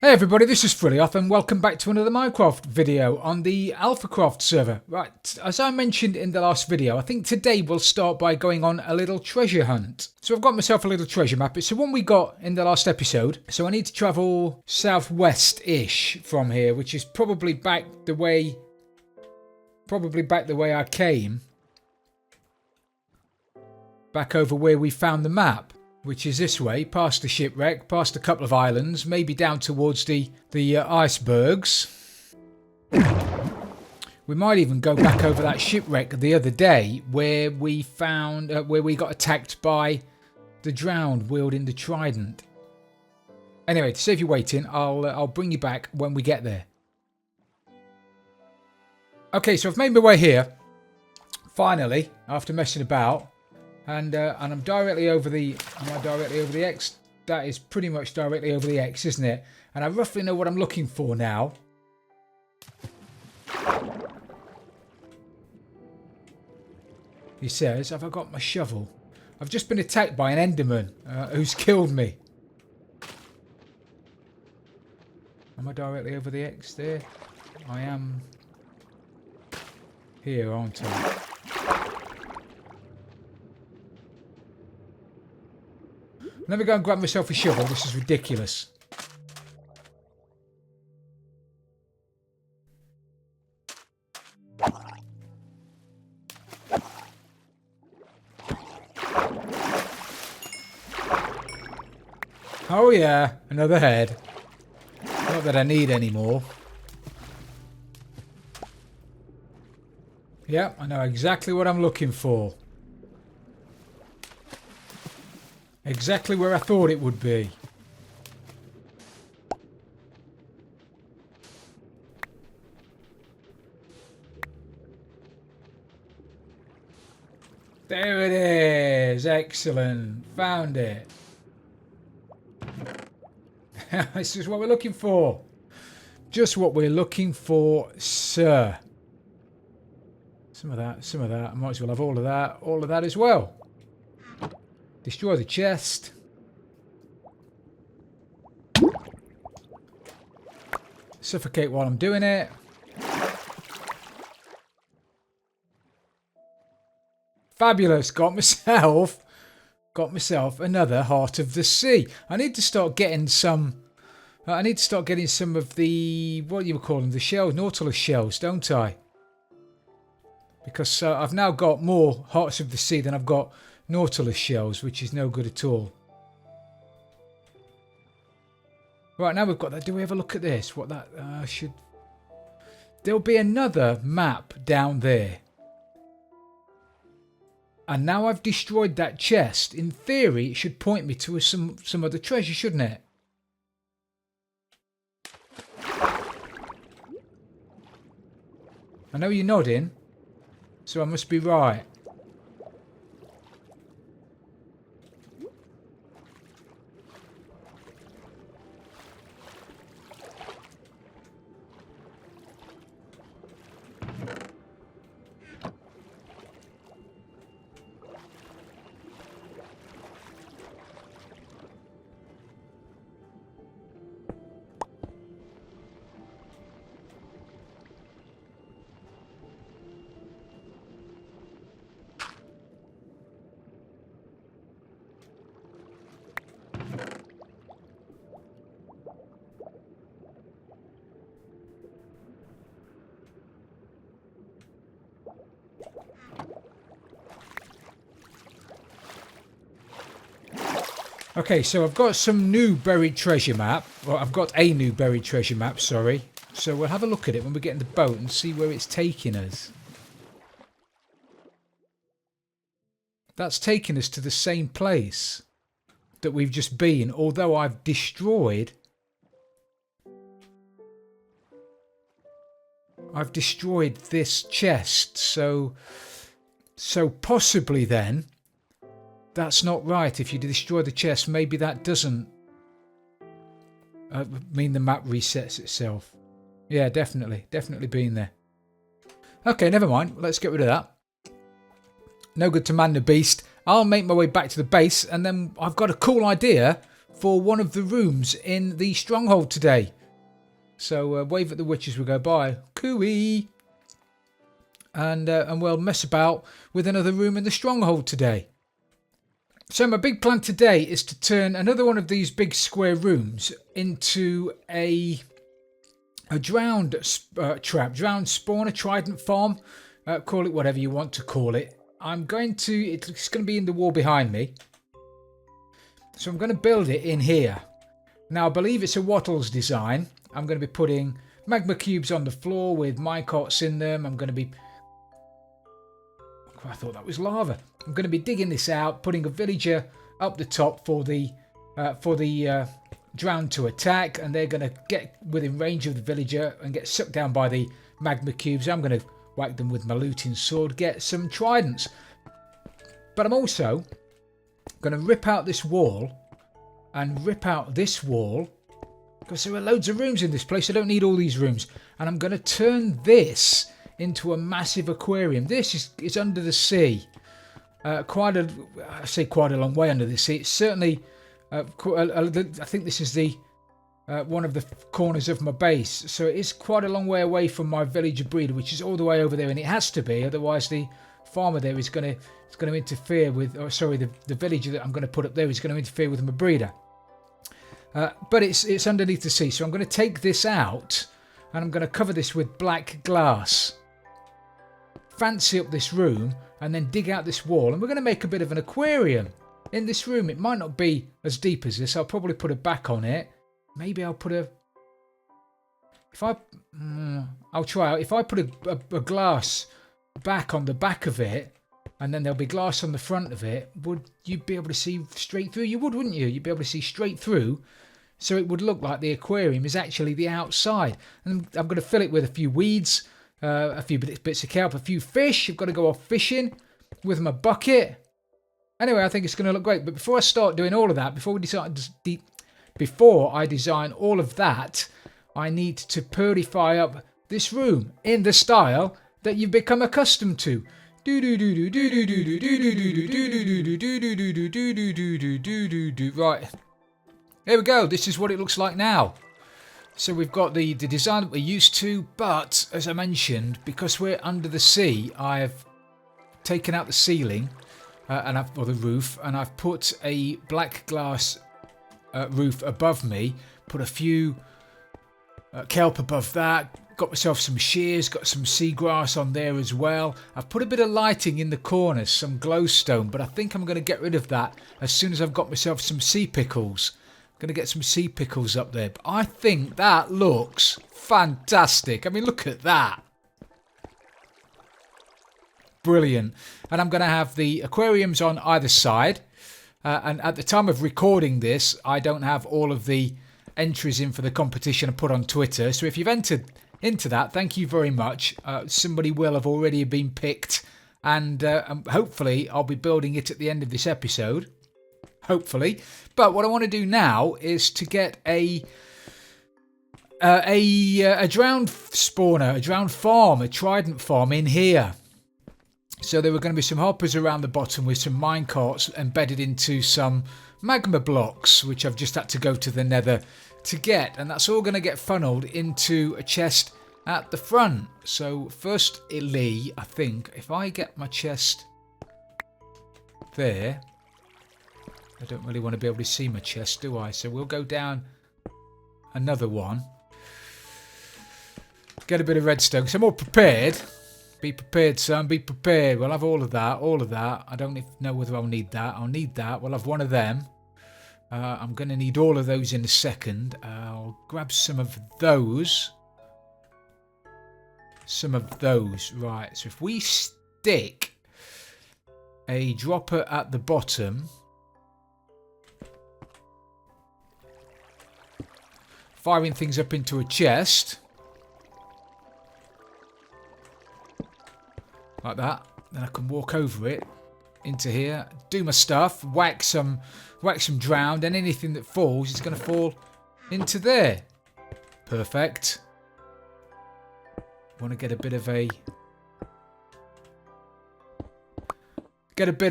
Hey everybody, this is Frilioth and welcome back to another Minecraft video on the AlphaCraft server. Right, as I mentioned in the last video, I think today we'll start by going on a little treasure hunt. So I've got myself a little treasure map. It's the one we got in the last episode. So I need to travel southwest-ish from here, which is probably back the way I came. Back over where we found the map. Which is this way, past the shipwreck, past a couple of islands, maybe down towards the icebergs. We might even go back over that shipwreck the other day where we found, where we got attacked by the drowned wielding the Trident. Anyway, to save you waiting, I'll bring you back when we get there. Okay, so I've made my way here, finally, after messing about. And I'm directly over the... Am I directly over the X? That is pretty much directly over the X, isn't it? And I roughly know what I'm looking for now. He says, have I got my shovel? I've just been attacked by an Enderman who's killed me. Am I directly over the X there? I am here, aren't I? Let me go and grab myself a shovel. This is ridiculous. Oh yeah, another head. Not that I need any more. Yep, I know exactly what I'm looking for. Exactly where I thought it would be. There it is. Excellent. Found it. This is what we're looking for. Just what we're looking for, sir. Some of that, some of that. I might as well have all of that as well. Destroy the chest. Suffocate while I'm doing it. Fabulous. Got myself another Heart of the Sea. I need to start getting some of the, what do you call them, the shells, Nautilus shells, don't I? Because I've now got more Hearts of the Sea than I've got Nautilus shells, which is no good at all. Right, now we've got that. Do we have a look at this? What that should... There'll be another map down there. And now I've destroyed that chest. In theory, it should point me to some other treasure, shouldn't it? I know you're nodding, so I must be right. Okay, so I've got some new buried treasure map. Well, I've got a new buried treasure map, sorry. So we'll have a look at it when we get in the boat and see where it's taking us. That's taking us to the same place that we've just been, although I've destroyed... this chest, so possibly then... That's not right. If you destroy the chest, maybe that doesn't mean the map resets itself. Yeah, definitely. Definitely being there. Okay, never mind. Let's get rid of that. No good to man the beast. I'll make my way back to the base, and then I've got a cool idea for one of the rooms in the Stronghold today. So wave at the witch as we go by. Cooey! And we'll mess about with another room in the Stronghold today. So my big plan today is to turn another one of these big square rooms into a drowned trap, drowned spawn, a trident farm. Call it whatever you want to call it. It's going to be in the wall behind me. So I'm going to build it in here. Now I believe it's a Wattles design. I'm going to be putting magma cubes on the floor with minecarts in them. I'm going to be... I thought that was lava. I'm going to be digging this out, putting a villager up the top for the drowned to attack, and they're going to get within range of the villager and get sucked down by the magma cubes. I'm going to whack them with my looting sword, get some tridents. But I'm also going to rip out this wall and rip out this wall, because there are loads of rooms in this place. I don't need all these rooms. And I'm going to turn this into a massive aquarium. This is under the sea. I say quite a long way under the sea. It's certainly, I think this is the one of the corners of my base. So it is quite a long way away from my villager breeder, which is all the way over there. And it has to be, otherwise the farmer there is going to interfere with, the villager that I'm going to put up there is going to interfere with my breeder. But it's underneath the sea. So I'm going to take this out and I'm going to cover this with black glass. Fancy up this room and then dig out this wall, and we're going to make a bit of an aquarium in this room. It might not be as deep as this. I'll probably put a back on it. Maybe I'll put a... I'll try out. If I put a glass back on the back of it, and then there'll be glass on the front of it, would you be able to see straight through? You would, wouldn't you? You'd be able to see straight through. So it would look like the aquarium is actually the outside. And I'm going to fill it with a few weeds, a few bits of kelp, a few fish. I've got to go off fishing with my bucket. Anyway, I think it's going to look great. But before I start doing all of that, before I design all of that, I need to purify up this room in the style that you've become accustomed to. Right. There we go. This is what it looks like now. So we've got the design that we're used to, but as I mentioned, because we're under the sea, I've taken out the ceiling or the roof, and I've put a black glass roof above me, put a few kelp above that, got myself some shears, got some seagrass on there as well. I've put a bit of lighting in the corners, some glowstone, but I think I'm going to get rid of that as soon as I've got myself some sea pickles. Going to get some sea pickles up there. But I think that looks fantastic. I mean, look at that. Brilliant. And I'm going to have the aquariums on either side. And at the time of recording this, I don't have all of the entries in for the competition I put on Twitter. So if you've entered into that, thank you very much. Somebody will have already been picked. And hopefully I'll be building it at the end of this episode. Hopefully. But what I want to do now is to get a drowned spawner, a drowned farm, a trident farm in here. So there were going to be some hoppers around the bottom with some minecarts embedded into some magma blocks, which I've just had to go to the nether to get. And that's all going to get funneled into a chest at the front. So firstly, I think if I get my chest there... I don't really want to be able to see my chest, do I? So we'll go down another one. Get a bit of redstone. So I'm all prepared. Be prepared, son. Be prepared. We'll have all of that. All of that. I don't know whether I'll need that. I'll need that. We'll have one of them. I'm going to need all of those in a second. I'll grab some of those. Some of those. Right. So if we stick a dropper at the bottom... firing things up into a chest. Like that. Then I can walk over it into here, do my stuff, whack some drowned, and anything that falls is going to fall into there. Perfect. Want to get a bit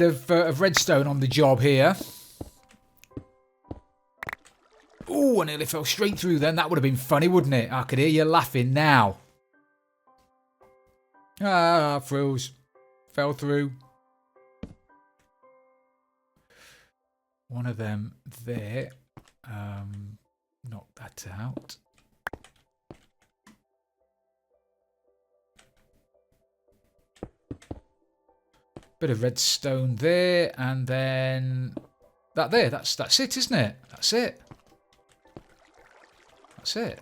of redstone on the job here. Oh, I nearly fell straight through then. That would have been funny, wouldn't it? I could hear you laughing now. Ah, frills. Fell through. One of them there. Knock that out. Bit of redstone there, and then that there. That's it, isn't it? That's it. That's it.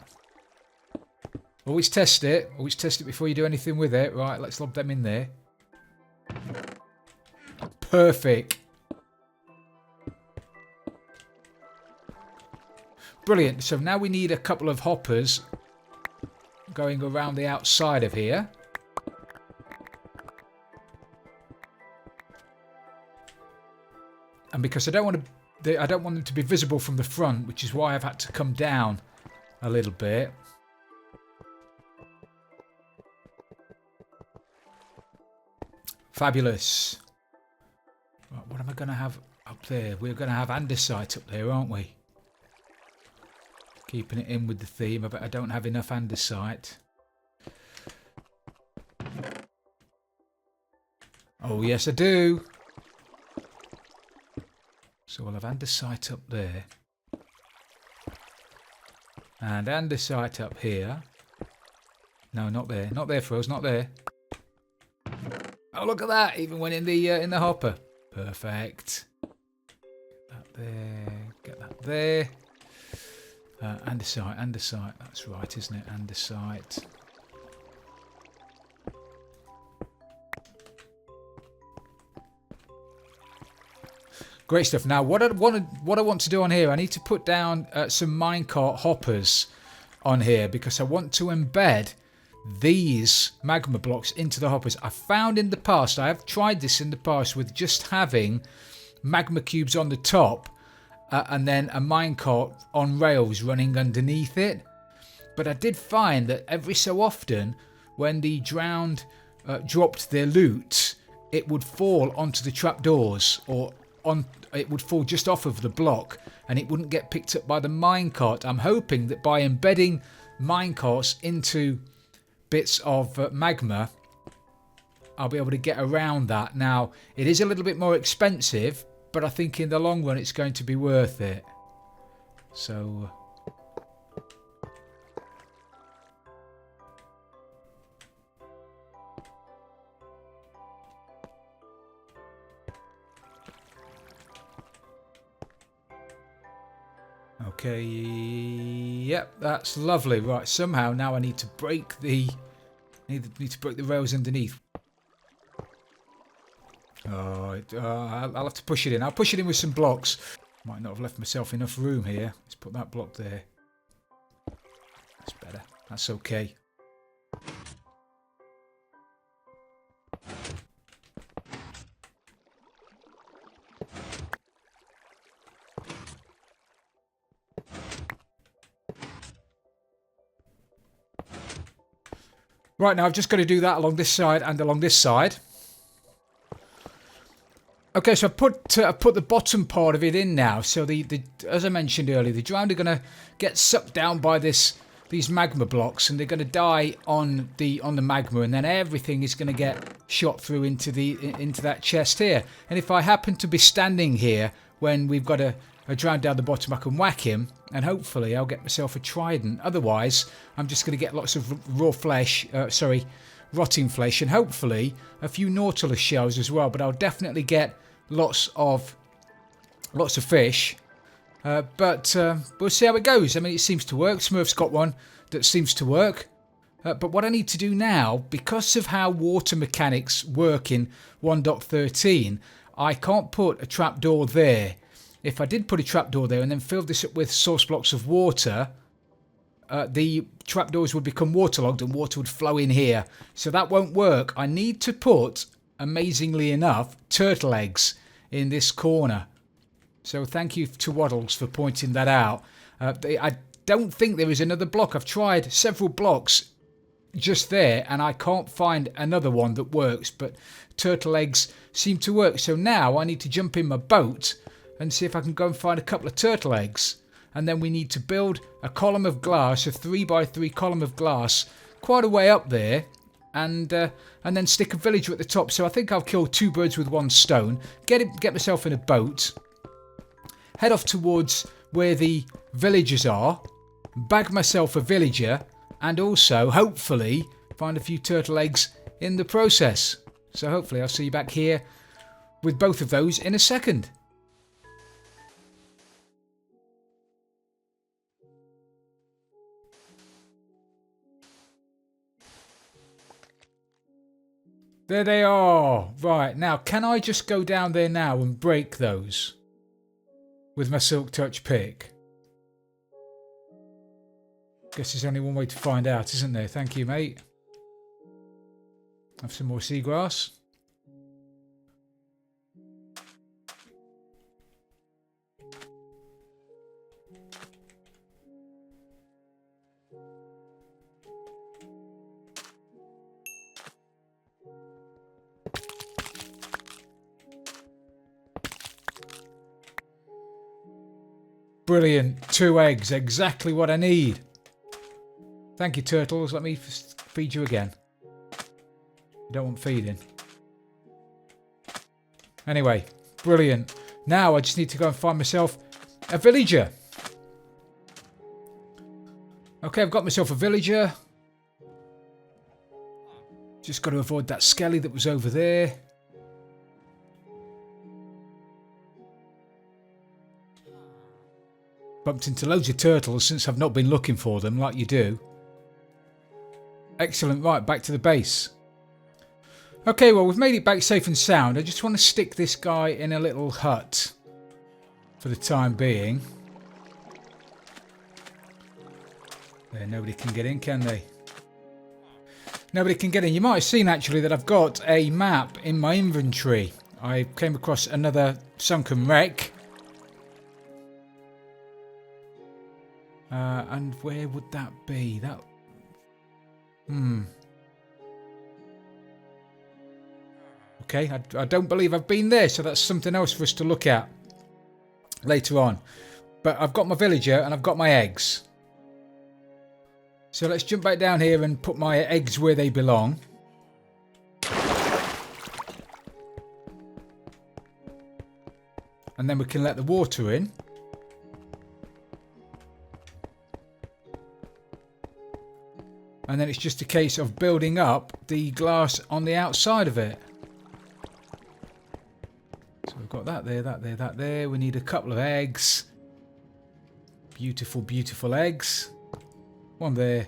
Always test it. Always test it before you do anything with it. Right, let's lob them in there. Perfect. Brilliant. So now we need a couple of hoppers going around the outside of here. And because I don't want them to be visible from the front, which is why I've had to come down a little bit. Fabulous. Right, what am I going to have up there? We're going to have andesite up there, aren't we? Keeping it in with the theme. I bet I don't have enough andesite. Oh, yes, I do. So we'll have andesite up there. And andesite up here. No, not there. Not there, Frills. Not there. Oh, look at that. Even went in the hopper. Perfect. Get that there. Get that there. Andesite. Andesite. That's right, isn't it? Andesite. Great stuff. Now, what I want to do on here, I need to put down some minecart hoppers on here because I want to embed these magma blocks into the hoppers. I found in the past, I have tried this in the past with just having magma cubes on the top and then a minecart on rails running underneath it. But I did find that every so often when the drowned dropped their loot, it would fall onto the trapdoors or it would fall just off of the block and it wouldn't get picked up by the minecart. I'm hoping that by embedding minecarts into bits of magma, I'll be able to get around that. Now, it is a little bit more expensive, but I think in the long run it's going to be worth it. So okay, yep, that's lovely. Right, somehow now I need to break the need to break the rails underneath. Oh, I'll have to push it in. I'll push it in with some blocks. Might not have left myself enough room here. Let's put that block there. That's better. That's okay. Right, now I've just got to do that along this side and along this side. Okay, so I put the bottom part of it in now. So the as I mentioned earlier, the drowned are going to get sucked down by these magma blocks, and they're going to die on the magma, and then everything is going to get shot through into that chest here. And if I happen to be standing here when we've got a drowned down the bottom, I can whack him, and hopefully I'll get myself a trident. Otherwise, I'm just going to get lots of rotting flesh, and hopefully a few Nautilus shells as well. But I'll definitely get lots of fish. But we'll see how it goes. I mean, it seems to work. Smurf's got one that seems to work. But what I need to do now, because of how water mechanics work in 1.13, I can't put a trapdoor there. If I did put a trapdoor there and then fill this up with source blocks of water, the trapdoors would become waterlogged and water would flow in here. So that won't work. I need to put, amazingly enough, turtle eggs in this corner. So thank you to Waddles for pointing that out. I don't think there is another block. I've tried several blocks just there and I can't find another one that works. But turtle eggs seem to work. So now I need to jump in my boat and see if I can go and find a couple of turtle eggs. and then we need to build a column of glass, a 3x3 column of glass, quite a way up there, and then stick a villager at the top. So I think I'll kill 2 birds with 1 stone. Get myself in a boat, head off towards where the villagers are, bag myself a villager, and also hopefully find a few turtle eggs in the process. So hopefully I'll see you back here with both of those in a second. There they are. Right, now can I just go down there now and break those with my Silk Touch pick? Guess there's only one way to find out, isn't there? Thank you, mate. Have some more seagrass. Brilliant. 2 eggs. Exactly what I need. Thank you, turtles. Let me feed you again. You don't want feeding. Anyway, brilliant. Now I just need to go and find myself a villager. Okay, I've got myself a villager. Just got to avoid that skelly that was over there. Bumped into loads of turtles since I've not been looking for them like you do. Excellent. Right, back to the base. Okay, well, we've made it back safe and sound. I just want to stick this guy in a little hut for the time being. There, nobody can get in, can they? Nobody can get in. You might have seen, actually, that I've got a map in my inventory. I came across another sunken wreck. And where would that be? That... Okay, I don't believe I've been there, so that's something else for us to look at later on. But I've got my villager and I've got my eggs. So let's jump back down here and put my eggs where they belong. And then we can let the water in. And then it's just a case of building up the glass on the outside of it. So we've got that there, that there, that there. We need a couple of eggs. Beautiful, beautiful eggs. One there.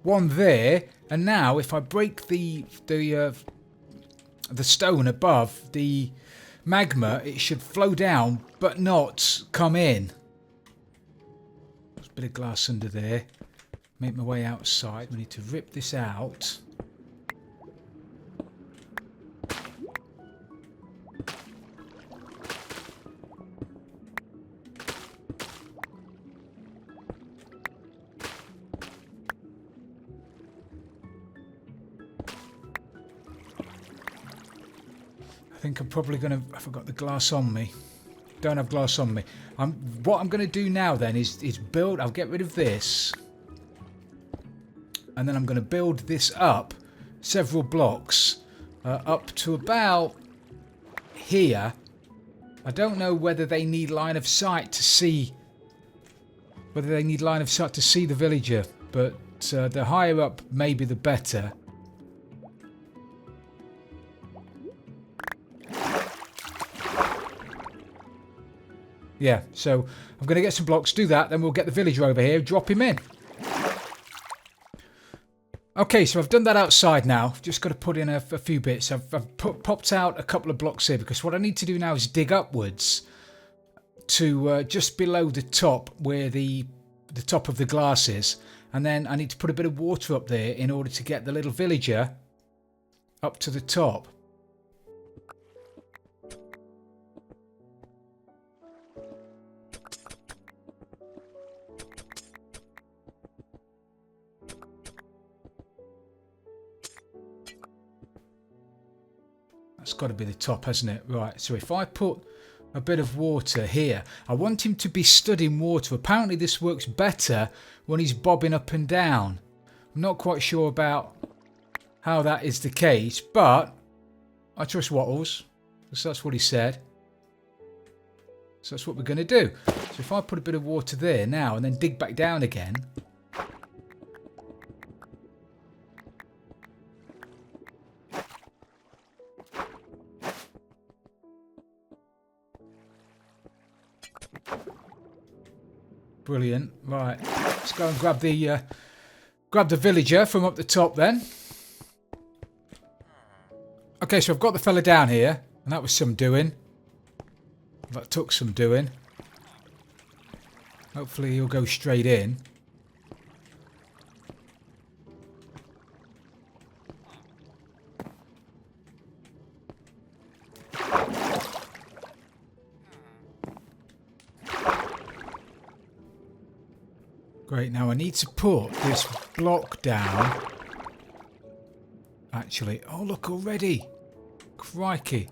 One there. And now if I break the stone above the magma, it should flow down but not come in. There's a bit of glass under there. Make my way outside. We need to rip this out. I think I'm probably going to... I forgot the glass on me. Don't have glass on me. What I'm going to do now then is build... I'll get rid of this. And then I'm going to build this up several blocks up to about here. I don't know whether they need line of sight to see the villager, but the higher up maybe the better. Yeah, so I'm going to get some blocks, do that, then we'll get the villager over here, drop him in. Okay, so I've done that outside now. I've just got to put in a few bits. I've popped out a couple of blocks here because what I need to do now is dig upwards to just below the top where the top of the glass is. And then I need to put a bit of water up there in order to get the little villager up to the top. That's got to be the top, hasn't it? Right, so if I put a bit of water here. I want him to be stood in water. Apparently this works better when he's bobbing up and down. I'm not quite sure about how that is the case, but I trust Wattles, because that's what he said. So that's what we're going to do. So if I put a bit of water there now and then dig back down again. Brilliant. Right, let's go and grab the villager from up the top then. Okay, so I've got the fella down here, and that was some doing. That took some doing. Hopefully he'll go straight in. Great, now I need to put this block down. Actually, oh look already. Crikey.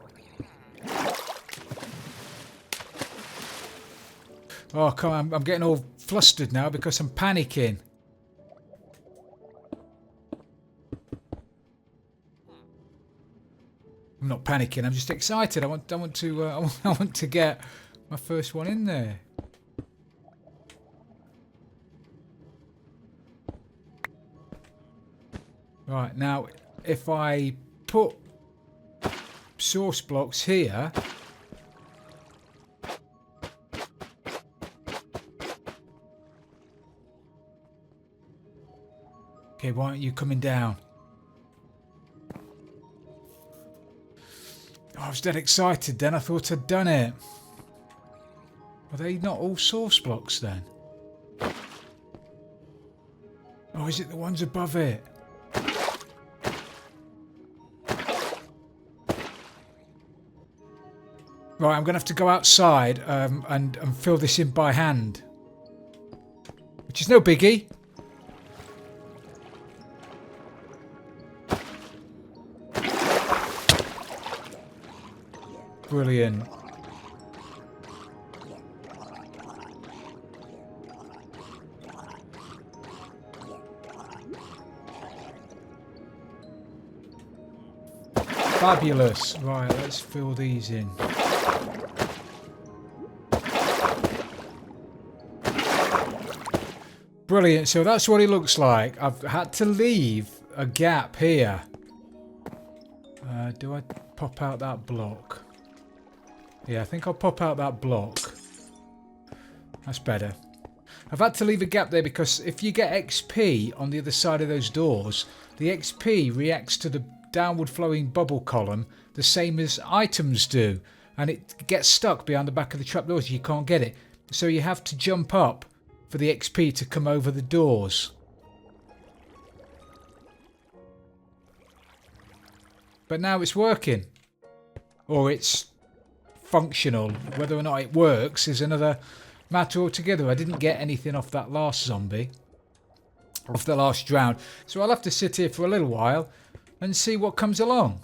Oh, come on, I'm getting all flustered now because I'm panicking. I'm not panicking, I'm just excited. I want to get my first one in there. Right, now if I put source blocks here, okay, why aren't you coming down? Oh, I was dead excited then, I thought I'd done it. Are they not all source blocks then? Oh, is it the ones above it? Right, I'm going to have to go outside and fill this in by hand. Which is no biggie. Brilliant. Fabulous. Right, let's fill these in. Brilliant, so that's what it looks like. I've had to leave a gap here. Do I pop out that block? Yeah, I think I'll pop out that block. That's better. I've had to leave a gap there because if you get XP on the other side of those doors, the XP reacts to the downward flowing bubble column the same as items do. And it gets stuck behind the back of the trapdoors. You can't get it. So you have to jump up for the XP to come over the doors. But now it's working. Or it's functional. Whether or not it works is another matter altogether. I didn't get anything off that last zombie. Off the last drown. So I'll have to sit here for a little while and see what comes along.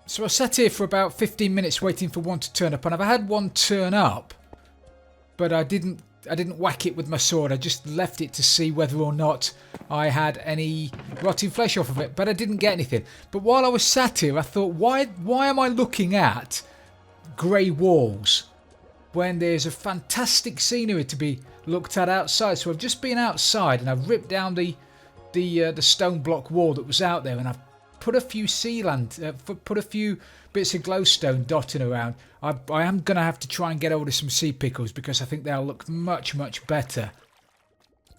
So I sat here for about 15 minutes waiting for one to turn up. And I've had one turn up. But I didn't whack it with my sword. I just left it to see whether or not I had any rotting flesh off of it. But I didn't get anything. But while I was sat here, I thought, why am I looking at grey walls when there's a fantastic scenery to be looked at outside? So I've just been outside and I've ripped down the stone block wall that was out there, and I've put a few put a few bits of glowstone dotting around. I am going to have to try and get hold of some sea pickles because I think they'll look much, much better.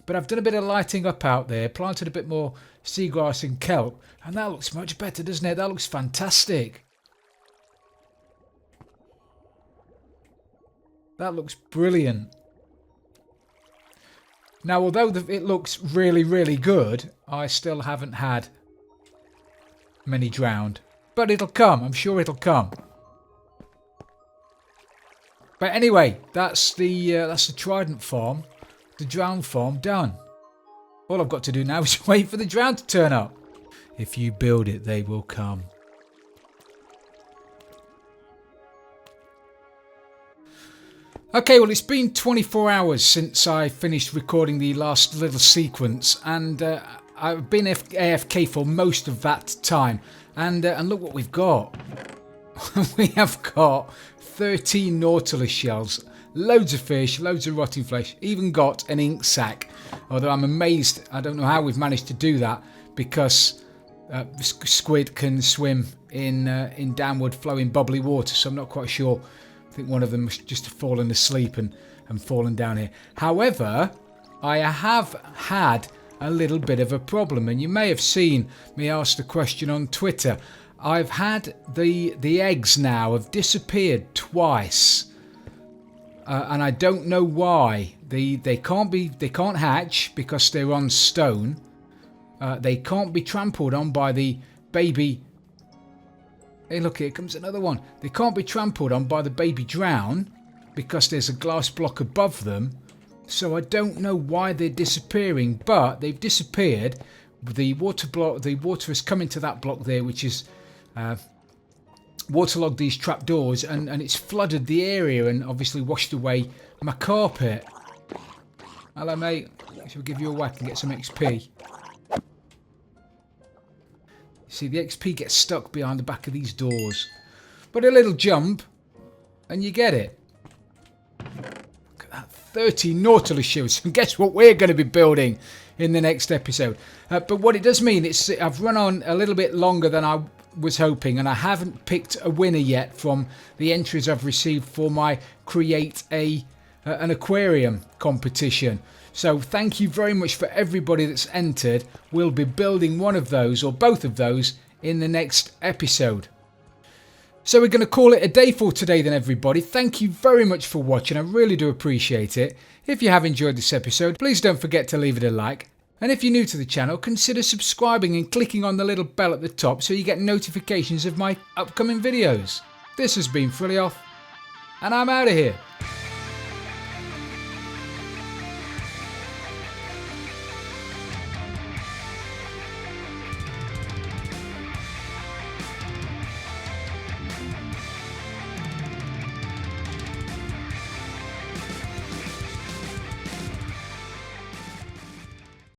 But I've done a bit of lighting up out there, planted a bit more seagrass and kelp, and that looks much better, doesn't it? That looks fantastic. That looks brilliant. Now, although it looks really, really good, I still haven't had many drowned. But it'll come. I'm sure it'll come. But anyway, that's the Trident farm, the drown farm done. All I've got to do now is wait for the drown to turn up. If you build it, they will come. Okay, well, it's been 24 hours since I finished recording the last little sequence, and I've been AFK for most of that time. And look what we've got. We have got 13 Nautilus shells, loads of fish, loads of rotting flesh, even got an ink sac. Although I'm amazed, I don't know how we've managed to do that, because squid can swim in downward flowing bubbly water, so I'm not quite sure. I think one of them must just have fallen asleep and fallen down here. However, I have had a little bit of a problem, and you may have seen me ask the question on Twitter. I've had the eggs now have disappeared twice, and I don't know why. They can't hatch because they're on stone. They can't be trampled on by the baby. Hey, look, here comes another one. They can't be trampled on by the baby drown because there's a glass block above them. So I don't know why they're disappearing, but they've disappeared. The water has come into that block there, which is waterlogged these trapdoors, and it's flooded the area and obviously washed away my carpet. Hello, mate. Shall we give you a whack and get some XP? See, the XP gets stuck behind the back of these doors. But a little jump, and you get it. Look at that, 30 Nautilus shields. And guess what we're going to be building in the next episode. But what it does mean, I've run on a little bit longer than I was hoping, and I haven't picked a winner yet from the entries I've received for my Create an Aquarium competition. So thank you very much for everybody that's entered. We'll be building one of those or both of those in the next episode. So we're going to call it a day for today then, everybody. Thank you very much for watching. I really do appreciate it. If you have enjoyed this episode, please don't forget to leave it a like. And if you're new to the channel, consider subscribing and clicking on the little bell at the top so you get notifications of my upcoming videos. This has been Frilioth, and I'm out of here.